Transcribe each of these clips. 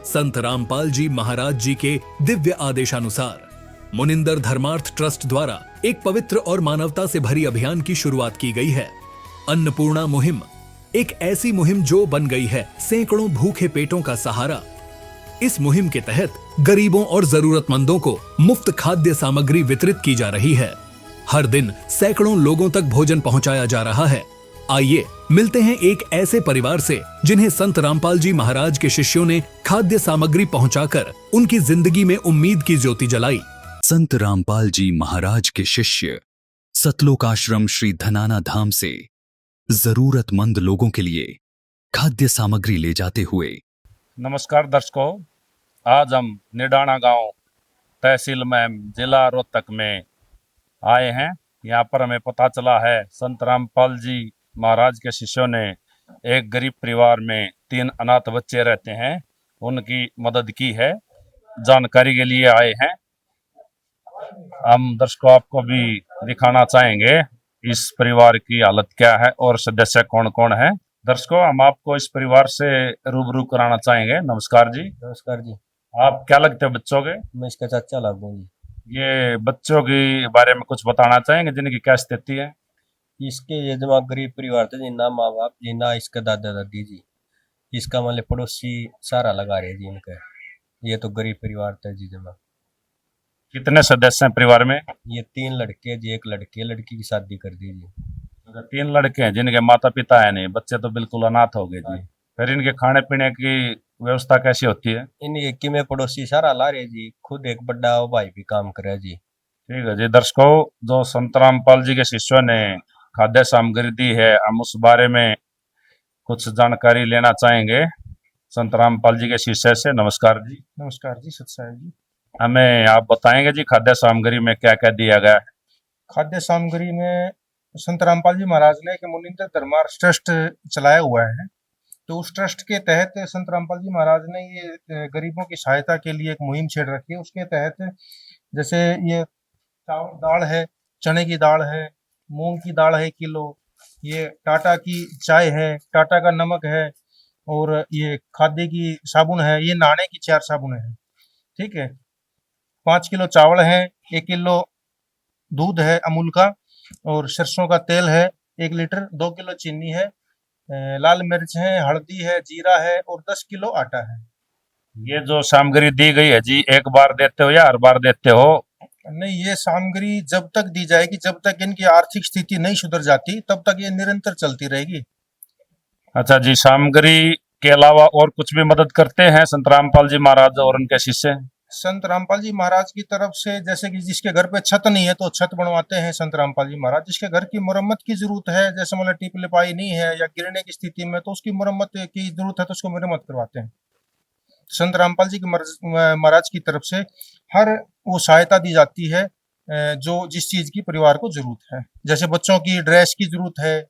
संत रामपाल जी महाराज जी के दिव्य आदेशानुसार मुनिंदर धर्मार्थ ट्रस्ट द्वारा एक पवित्र और मानवता से भरी अभियान की शुरुआत की गई है। अन्नपूर्णा मुहिम एक ऐसी मुहिम जो बन गई है सैकड़ों भूखे पेटों का सहारा। इस मुहिम के तहत गरीबों और जरूरतमंदों को मुफ्त खाद्य सामग्री वितरित की जा रही है। हर दिन सैकड़ों लोगों तक भोजन पहुंचाया जा रहा है। आइए मिलते हैं एक ऐसे परिवार से जिन्हें संत रामपाल जी महाराज के शिष्यों ने खाद्य सामग्री पहुंचाकर उनकी जिंदगी में उम्मीद की ज्योति जलाई। संत रामपाल जी महाराज के शिष्य सतलोक आश्रम श्री धनाना धाम से जरूरतमंद लोगों के लिए खाद्य सामग्री ले जाते हुए। नमस्कार दर्शकों, आज हम निडाना गांव तहसील में जिला रोहतक में आए हैं। यहाँ पर हमें पता चला है संत रामपाल जी महाराज के शिष्यों ने एक गरीब परिवार में 3 अनाथ बच्चे रहते हैं, उनकी मदद की है। जानकारी के लिए आए हैं। हम दर्शकों आपको भी दिखाना चाहेंगे इस परिवार की हालत क्या है और सदस्य कौन कौन है। दर्शकों, हम आपको इस परिवार से रूबरू कराना चाहेंगे। नमस्कार जी। नमस्कार जी। आप क्या लगते हो बच्चों के? मैं इसका चाचा लागू जी। ये बच्चों के बारे में कुछ बताना चाहेंगे जिनकी क्या स्थिति है? इसके ये जमा गरीब परिवार थे जी, ना माँ बाप जी ना इसका दादा दादी जी। इसका मतलब पड़ोसी सारा लगा रहे जी इनका। ये तो गरीब परिवार था जी जमा। कितने सदस्य हैं परिवार में? ये 3 लड़के जी, 1 लड़की, लड़की की शादी कर दी जी। 3 लड़के हैं जिनके माता पिता है नहीं, बच्चे तो बिल्कुल अनाथ हो गए जी। फिर इनके खाने पीने की व्यवस्था कैसी होती है? इनके कि में पड़ोसी सारा ला रहे जी, खुद एक बड़ा भाई भी काम करे जी। ठीक है जी। दर्शकों, जो संत रामपाल जी के शिष्यों ने खाद्य सामग्री दी है, हम उस बारे में कुछ जानकारी लेना चाहेंगे संत रामपाल जी के शिष्य से। नमस्कार जी। नमस्कार जी, सत्साई जी। हमें आप बताएंगे जी खाद्य सामग्री में क्या क्या दिया गया है? खाद्य सामग्री में संत रामपाल जी महाराज ने एक मुनिंदर धर्मार्थ ट्रस्ट चलाया हुआ है। तो उस ट्रस्ट के तहत संत रामपाल जी महाराज ने ये गरीबों की सहायता के लिए एक मुहिम छेड़ रखी है। उसके तहत जैसे ये चावल दाल है, चने की दाल है, मूंग की दाल है 1 किलो, ये टाटा की चाय है, टाटा का नमक है, और ये खाद्य की साबुन है, ये नहाने की 4 साबुन है। ठीक है। 5 किलो चावल है, 1 किलो दूध है अमूल का, और सरसों का तेल है 1 लीटर, 2 किलो चीनी है, लाल मिर्च है, हल्दी है, जीरा है, और 10 किलो आटा है। ये जो सामग्री दी गई है जी, एक बार देते हो या हर बार देते हो? नहीं, ये सामग्री जब तक दी जाएगी, जब तक इनकी आर्थिक स्थिति नहीं सुधर जाती, तब तक ये निरंतर चलती रहेगी। अच्छा जी। सामग्री के अलावा और कुछ भी मदद करते हैं संत रामपाल जी महाराज और उनके शिष्य? संत रामपाल जी महाराज की तरफ से जैसे कि जिसके घर पे छत नहीं है तो छत बनवाते हैं संत रामपाल जी महाराज। जिसके घर की मरम्मत की जरूरत है, जैसे मतलब टिप लिपाई नहीं है या गिरने की स्थिति में, तो उसकी मरम्मत की जरूरत है तो उसको मरम्मत करवाते हैं। संत रामपाल जी की महाराज की तरफ से हर वो सहायता दी जाती है जो जिस चीज की परिवार को जरूरत है। जैसे बच्चों की ड्रेस की जरूरत है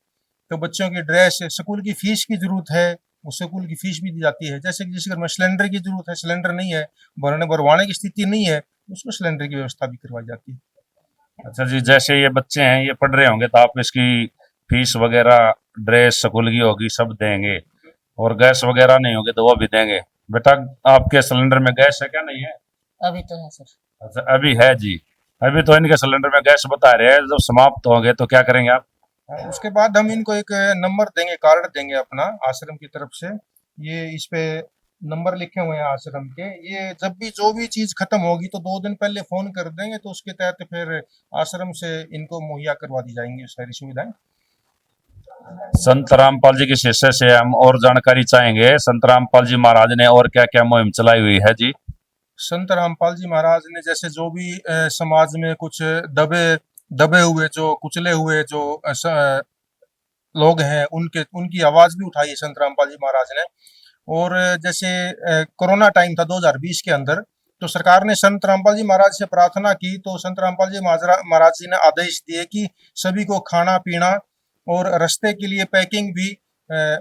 तो बच्चों की ड्रेस, स्कूल की फीस की जरूरत है, वो स्कूल की फीस भी दी जाती है। जैसे कि जिस घर में सिलेंडर की जरूरत है, सिलेंडर नहीं है, भरवाने की स्थिति नहीं है, उसको सिलेंडर की व्यवस्था भी करवाई जाती है। अच्छा जी। जैसे ये बच्चे हैं, ये पढ़ रहे होंगे तो आप इसकी फीस वगैरह, ड्रेस स्कूल की होगी, सब देंगे, और गैस वगैरह नहीं होगी तो वो भी देंगे। बेटा, आपके सिलेंडर में गैस है क्या? नहीं है? अभी तो है सर। अच्छा, अभी है जी। अभी तो इनके सिलेंडर में गैस बता रहे हैं, जब समाप्त होंगे तो क्या करेंगे आप? उसके बाद हम इनको एक नंबर देंगे, कार्ड देंगे अपना आश्रम की तरफ से। ये इस पे नंबर लिखे हुए हैं आश्रम के। ये जब भी जो भी चीज खत्म होगी तो 2 दिन पहले फोन कर देंगे, तो उसके तहत फिर आश्रम से इनको मुहैया करवा दी जाएंगी सारी सुविधाएं। संत रामपाल जी के शिष्य से हम और जानकारी चाहेंगे। संत रामपाल जी महाराज ने और क्या क्या मुहिम चलाई हुई है जी? संत रामपाल जी महाराज ने जैसे जो भी समाज में कुछ दबे हुए, जो कुचले हुए जो लोग हैं, उनकी आवाज भी उठाई है संत रामपाल जी महाराज ने। और जैसे कोरोना टाइम था 2020 के अंदर, तो सरकार ने संत रामपाल जी महाराज से प्रार्थना की, तो संत रामपाल जी महाराज जी ने आदेश दिए कि सभी को खाना पीना और रास्ते के लिए पैकिंग भी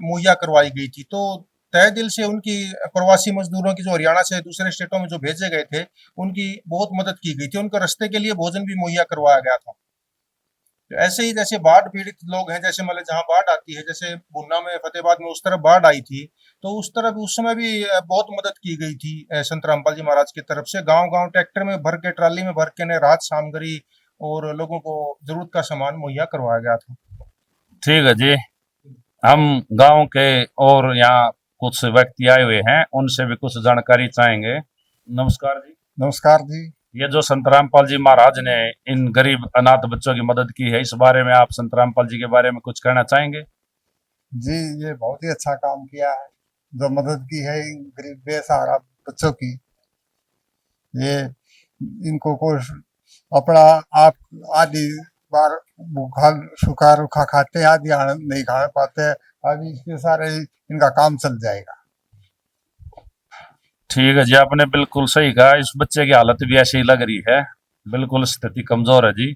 मुहैया करवाई गई थी। तो तहे दिल से उनकी प्रवासी मजदूरों की जो हरियाणा से दूसरे स्टेटों में जो भेजे गए थे, उनकी बहुत मदद की गई थी। उनको रास्ते के लिए भोजन भी मुहैया करवाया गया था। तो ऐसे ही जैसे बाढ़ पीड़ित लोग हैं, जैसे मतलब जहाँ बाढ़ आती है, जैसे भुन्ना में, फतेहाबाद में उस तरफ बाढ़ आई थी, तो उस तरफ उस समय भी बहुत मदद की गई थी संत रामपाल जी महाराज की तरफ से। गांव-गांव ट्रैक्टर में भर के, ट्राली में भर के ने राहत सामग्री और लोगों को जरूरत का सामान मुहैया करवाया गया था। ठीक है जी, हम गांव के और यहाँ कुछ व्यक्ति आए हुए हैं, उनसे भी कुछ जानकारी चाहेंगे। नमस्कार जी। नमस्कार जी। ये जो संत रामपाल जी महाराज ने इन गरीब अनाथ बच्चों की मदद की है, इस बारे में आप संत रामपाल जी के बारे में कुछ कहना चाहेंगे? जी, ये बहुत ही अच्छा काम किया है, जो मदद की है इन गरीब बेसहारा बच्चों की। ये इनको कुछ अपना आप आदि बार भूखा सूखा रूखा खाते हैं, आदि आनंद नहीं खा पाते, अभी इसके सारे इनका काम चल जाएगा। ठीक है जी, आपने बिल्कुल सही कहा। इस बच्चे की हालत भी ऐसी ही लग रही है, बिल्कुल स्थिति कमजोर है जी।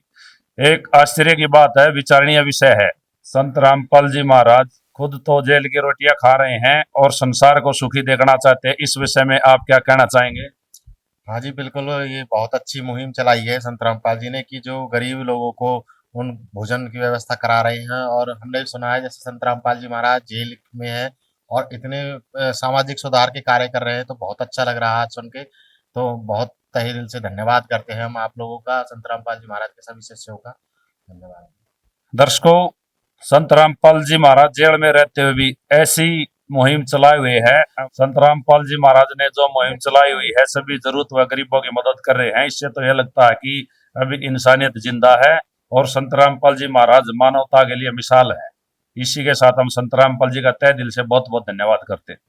एक आश्चर्य की बात है, विचारणीय विषय है, संत रामपाल जी महाराज खुद तो जेल की रोटियां खा रहे हैं और संसार को सुखी देखना चाहते हैं। इस विषय में आप क्या कहना चाहेंगे? हाँ जी, बिल्कुल, ये बहुत अच्छी मुहिम चलाई है संत रामपाल जी ने कि जो गरीब लोगों को उन भोजन की व्यवस्था करा रहे हैं। और हमने भी सुना है जैसे संत रामपाल जी महाराज जेल में हैं और इतने सामाजिक सुधार के कार्य कर रहे हैं, तो बहुत अच्छा लग रहा है सुन के। तो बहुत तहे दिल से धन्यवाद करते हैं हम आप लोगों का, संत रामपाल जी महाराज के सभी शिष्यों का धन्यवाद। दर्शकों, संत रामपाल जी महाराज जेल में रहते हुए भी ऐसी मुहिम चलाए हुए हैं। संत रामपाल जी महाराज ने जो मुहिम चलाई हुई है, सभी जरूरत व गरीबों की मदद कर रहे हैं। इससे तो यह लगता है कि अभी इंसानियत जिंदा है और संत रामपाल जी महाराज मानवता के लिए मिसाल है। इसी के साथ हम संत रामपाल जी का तहे दिल से बहुत बहुत धन्यवाद करते हैं।